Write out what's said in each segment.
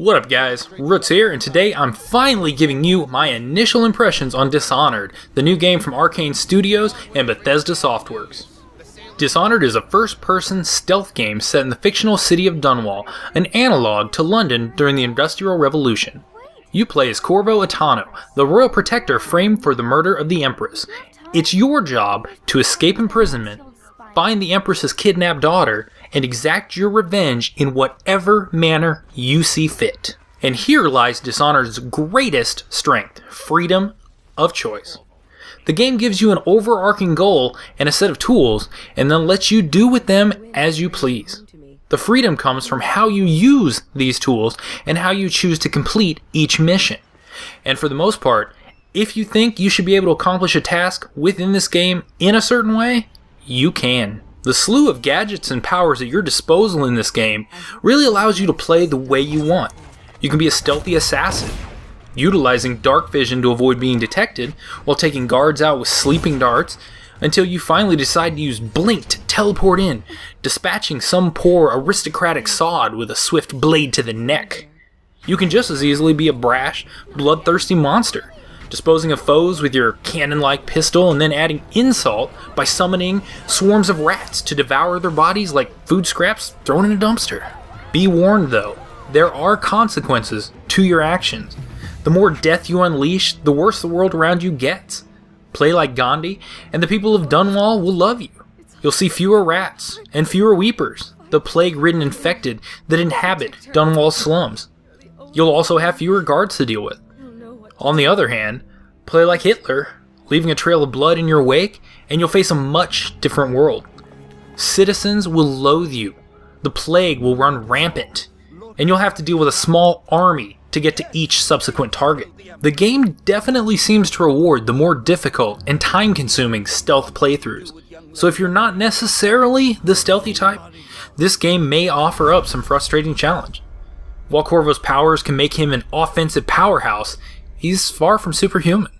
What up guys, Roots here, and today I'm finally giving you my initial impressions on Dishonored, the new game from Arkane Studios and Bethesda Softworks. Dishonored is a first-person stealth game set in the fictional city of Dunwall, an analog to London during the Industrial Revolution. You play as Corvo Attano, the royal protector framed for the murder of the Empress. It's your job to escape imprisonment, find the Empress's kidnapped daughter, and exact your revenge in whatever manner you see fit. And here lies Dishonored's greatest strength, freedom of choice. The game gives you an overarching goal and a set of tools, and then lets you do with them as you please. The freedom comes from how you use these tools and how you choose to complete each mission. And for the most part, if you think you should be able to accomplish a task within this game in a certain way, you can. The slew of gadgets and powers at your disposal in this game really allows you to play the way you want. You can be a stealthy assassin, utilizing dark vision to avoid being detected while taking guards out with sleeping darts, until you finally decide to use blink to teleport in, dispatching some poor aristocratic sod with a swift blade to the neck. You can just as easily be a brash, bloodthirsty monster, disposing of foes with your cannon-like pistol and then adding insult by summoning swarms of rats to devour their bodies like food scraps thrown in a dumpster. Be warned though, there are consequences to your actions. The more death you unleash, the worse the world around you gets. Play like Gandhi, and the people of Dunwall will love you. You'll see fewer rats and fewer weepers, the plague-ridden infected that inhabit Dunwall's slums. You'll also have fewer guards to deal with. On the other hand, play like Hitler, leaving a trail of blood in your wake, and you'll face a much different world. Citizens will loathe you, the plague will run rampant, and you'll have to deal with a small army to get to each subsequent target. The game definitely seems to reward the more difficult and time-consuming stealth playthroughs, so if you're not necessarily the stealthy type, this game may offer up some frustrating challenge. While Corvo's powers can make him an offensive powerhouse, he's far from superhuman.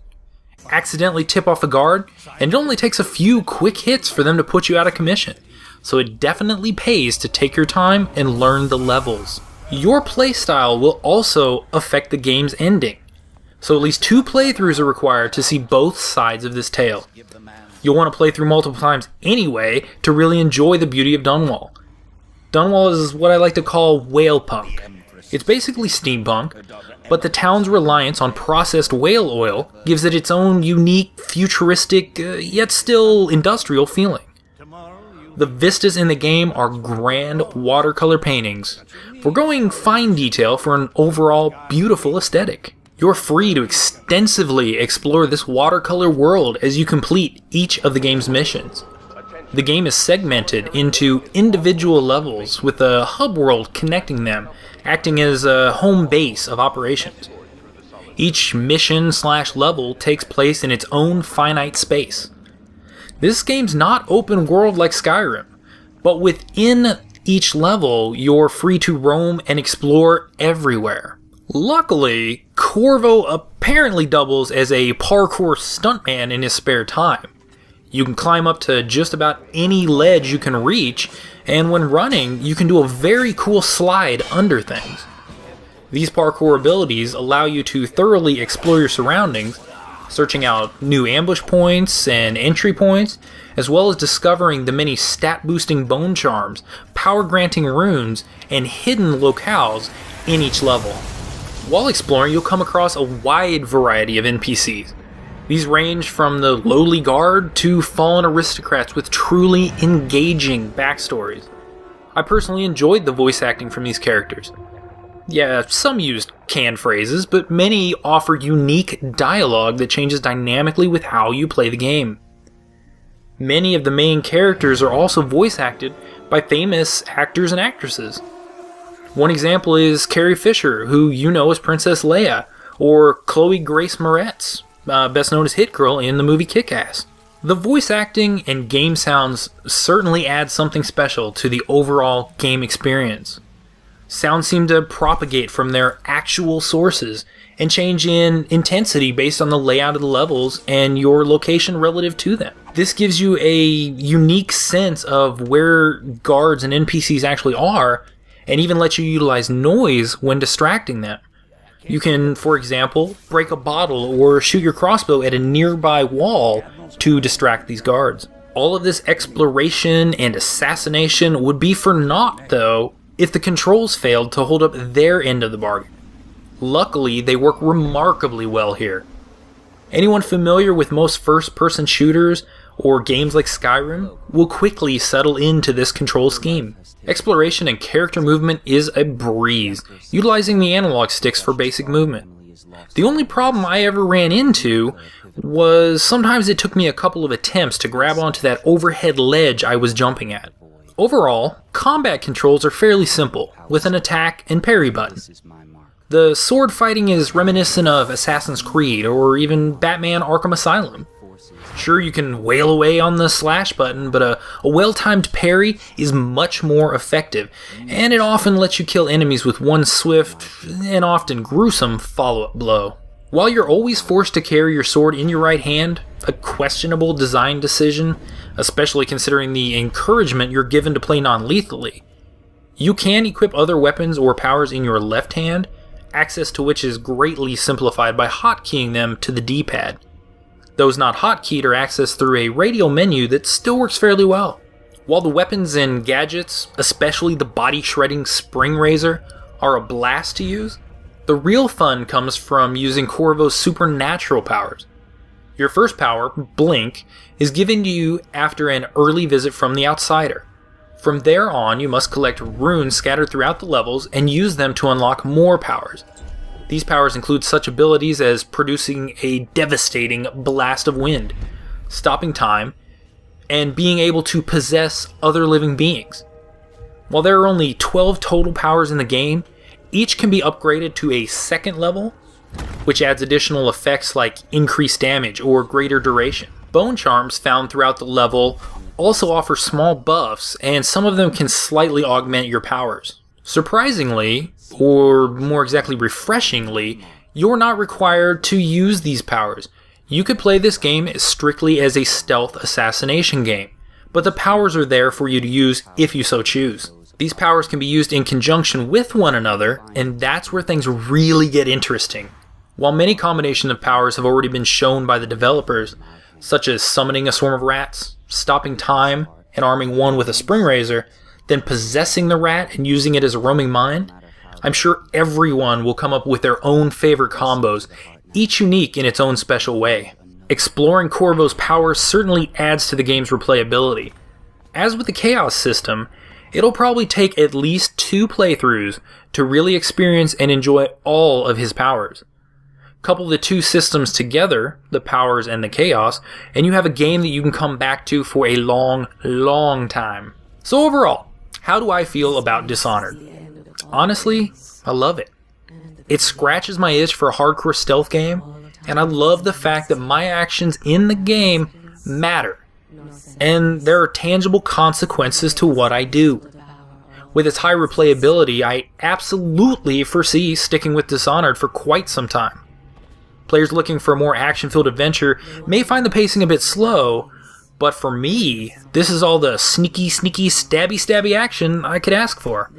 Accidentally tip off a guard, and it only takes a few quick hits for them to put you out of commission, so it definitely pays to take your time and learn the levels. Your playstyle will also affect the game's ending, so at least 2 playthroughs are required to see both sides of this tale. You'll want to play through multiple times anyway to really enjoy the beauty of Dunwall. Dunwall is what I like to call whale punk. It's basically steampunk, but the town's reliance on processed whale oil gives it its own unique, futuristic, yet still industrial feeling. The vistas in the game are grand watercolor paintings, foregoing fine detail for an overall beautiful aesthetic. You're free to extensively explore this watercolor world as you complete each of the game's missions. The game is segmented into individual levels with a hub world connecting them, acting as a home base of operations. Each mission/level takes place in its own finite space. This game's not open world like Skyrim, but within each level you're free to roam and explore everywhere. Luckily, Corvo apparently doubles as a parkour stuntman in his spare time. You can climb up to just about any ledge you can reach, and when running, you can do a very cool slide under things. These parkour abilities allow you to thoroughly explore your surroundings, searching out new ambush points and entry points, as well as discovering the many stat-boosting bone charms, power-granting runes, and hidden locales in each level. While exploring, you'll come across a wide variety of NPCs. These range from the lowly guard to fallen aristocrats with truly engaging backstories. I personally enjoyed the voice acting from these characters. Yeah, some used canned phrases, but many offer unique dialogue that changes dynamically with how you play the game. Many of the main characters are also voice acted by famous actors and actresses. One example is Carrie Fisher, who you know as Princess Leia, or Chloe Grace Moretz, best known as Hit Girl in the movie Kick-Ass. The voice acting and game sounds certainly add something special to the overall game experience. Sounds seem to propagate from their actual sources and change in intensity based on the layout of the levels and your location relative to them. This gives you a unique sense of where guards and NPCs actually are, and even let you utilize noise when distracting them. You can, for example, break a bottle or shoot your crossbow at a nearby wall to distract these guards. All of this exploration and assassination would be for naught, though, if the controls failed to hold up their end of the bargain. Luckily, they work remarkably well here. Anyone familiar with most first-person shooters or games like Skyrim will quickly settle into this control scheme. Exploration and character movement is a breeze, utilizing the analog sticks for basic movement. The only problem I ever ran into was sometimes it took me a couple of attempts to grab onto that overhead ledge I was jumping at. Overall, combat controls are fairly simple, with an attack and parry button. The sword fighting is reminiscent of Assassin's Creed or even Batman Arkham Asylum. Sure, you can wail away on the slash button, but a well-timed parry is much more effective, and it often lets you kill enemies with one swift and often gruesome follow-up blow. While you're always forced to carry your sword in your right hand, a questionable design decision, especially considering the encouragement you're given to play non-lethally, you can equip other weapons or powers in your left hand, access to which is greatly simplified by hotkeying them to the D-pad. Those not hotkeyed are accessed through a radial menu that still works fairly well. While the weapons and gadgets, especially the body-shredding spring razor, are a blast to use, the real fun comes from using Corvo's supernatural powers. Your first power, Blink, is given to you after an early visit from the Outsider. From there on, you must collect runes scattered throughout the levels and use them to unlock more powers. These powers include such abilities as producing a devastating blast of wind, stopping time, and being able to possess other living beings. While there are only 12 total powers in the game, each can be upgraded to a second level, which adds additional effects like increased damage or greater duration. Bone charms found throughout the level also offer small buffs, and some of them can slightly augment your powers. Surprisingly, or more exactly refreshingly, you're not required to use these powers. You could play this game strictly as a stealth assassination game, but the powers are there for you to use if you so choose. These powers can be used in conjunction with one another, and that's where things really get interesting. While many combinations of powers have already been shown by the developers, such as summoning a swarm of rats, stopping time, and arming one with a spring razor, then possessing the rat and using it as a roaming mine, I'm sure everyone will come up with their own favorite combos, each unique in its own special way. Exploring Corvo's powers certainly adds to the game's replayability. As with the Chaos system, it'll probably take at least 2 playthroughs to really experience and enjoy all of his powers. Couple the 2 systems together, the powers and the chaos, and you have a game that you can come back to for a long, long time. So overall, how do I feel about Dishonored? Honestly, I love it. It scratches my itch for a hardcore stealth game, and I love the fact that my actions in the game matter, and there are tangible consequences to what I do. With its high replayability, I absolutely foresee sticking with Dishonored for quite some time. Players looking for a more action-filled adventure may find the pacing a bit slow, but for me, this is all the sneaky, stabby action I could ask for.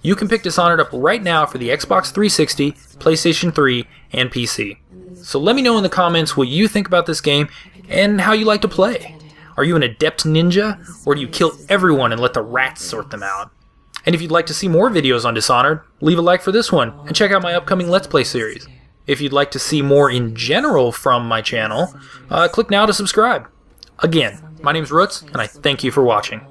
You can pick Dishonored up right now for the Xbox 360, PlayStation 3, and PC. So let me know in the comments what you think about this game and how you like to play. Are you an adept ninja, or do you kill everyone and let the rats sort them out? And if you'd like to see more videos on Dishonored, leave a like for this one, and check out my upcoming Let's Play series. If you'd like to see more in general from my channel, click now to subscribe. Again, my name's Roots, and I thank you for watching.